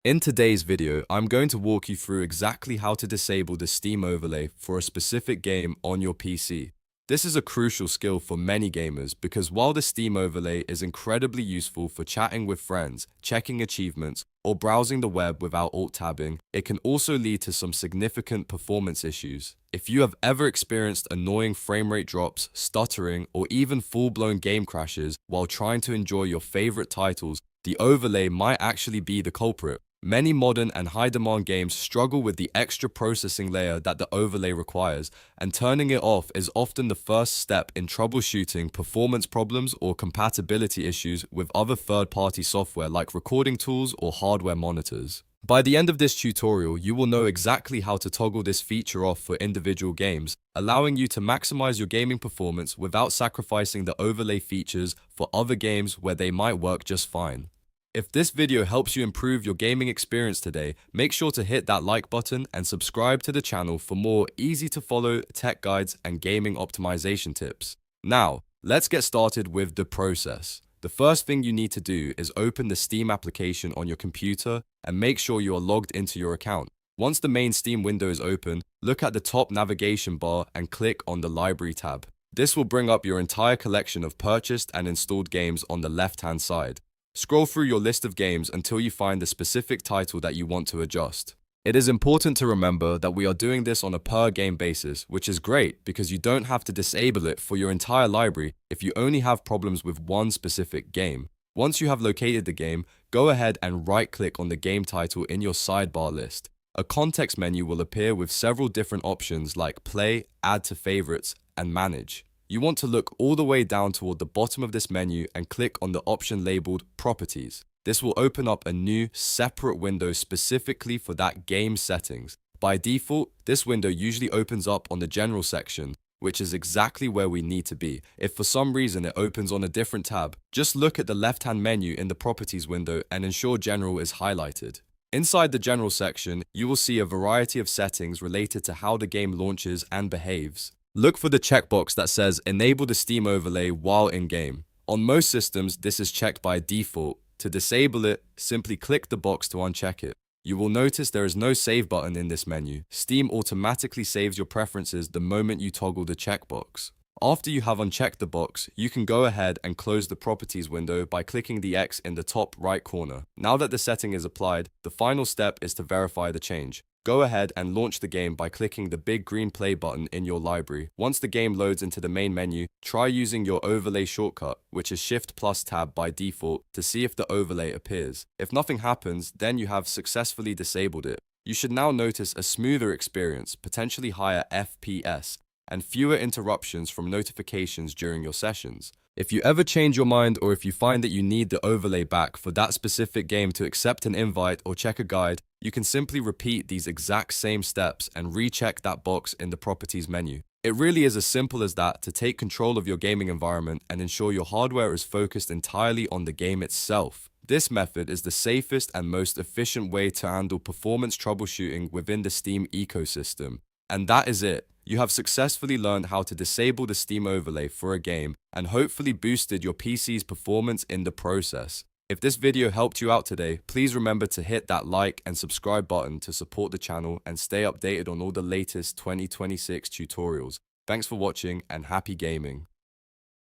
In today's video, I'm going to walk you through exactly how to disable the Steam overlay for a specific game on your PC. This is a crucial skill for many gamers because while the Steam overlay is incredibly useful for chatting with friends, checking achievements, or browsing the web without alt-tabbing, it can also lead to some significant performance issues. If you have ever experienced annoying frame rate drops, stuttering, or even full-blown game crashes while trying to enjoy your favorite titles, the overlay might actually be the culprit. Many modern and high-demand games struggle with the extra processing layer that the overlay requires, and turning it off is often the first step in troubleshooting performance problems or compatibility issues with other third-party software like recording tools or hardware monitors. By the end of this tutorial, you will know exactly how to toggle this feature off for individual games, allowing you to maximize your gaming performance without sacrificing the overlay features for other games where they might work just fine. If this video helps you improve your gaming experience today, make sure to hit that like button and subscribe to the channel for more easy to follow tech guides and gaming optimization tips. Now, let's get started with the process. The first thing you need to do is open the Steam application on your computer and make sure you are logged into your account. Once the main Steam window is open, look at the top navigation bar and click on the Library tab. This will bring up your entire collection of purchased and installed games on the left-hand side. Scroll through your list of games until you find the specific title that you want to adjust. It is important to remember that we are doing this on a per game basis, which is great because you don't have to disable it for your entire library if you only have problems with one specific game. Once you have located the game, go ahead and right-click on the game title in your sidebar list. A context menu will appear with several different options like Play, Add to Favorites, and Manage. You want to look all the way down toward the bottom of this menu and click on the option labeled Properties. This will open up a new, separate window specifically for that game's settings. By default, this window usually opens up on the General section, which is exactly where we need to be. If for some reason it opens on a different tab, just look at the left-hand menu in the Properties window and ensure General is highlighted. Inside the General section, you will see a variety of settings related to how the game launches and behaves. Look for the checkbox that says Enable the Steam overlay while in-game. On most systems, this is checked by default. To disable it, simply click the box to uncheck it. You will notice there is no save button in this menu. Steam automatically saves your preferences the moment you toggle the checkbox. After you have unchecked the box, you can go ahead and close the Properties window by clicking the X in the top right corner. Now that the setting is applied, the final step is to verify the change. Go ahead and launch the game by clicking the big green play button in your library. Once the game loads into the main menu, try using your overlay shortcut, which is Shift plus Tab by default, to see if the overlay appears. If nothing happens, then you have successfully disabled it. You should now notice a smoother experience, potentially higher FPS, and fewer interruptions from notifications during your sessions. If you ever change your mind or if you find that you need the overlay back for that specific game to accept an invite or check a guide, you can simply repeat these exact same steps and recheck that box in the Properties menu. It really is as simple as that to take control of your gaming environment and ensure your hardware is focused entirely on the game itself. This method is the safest and most efficient way to handle performance troubleshooting within the Steam ecosystem. And that is it. You have successfully learned how to disable the Steam overlay for a game and hopefully boosted your PC's performance in the process. If this video helped you out today, please remember to hit that like and subscribe button to support the channel and stay updated on all the latest 2026 tutorials. Thanks for watching and happy gaming.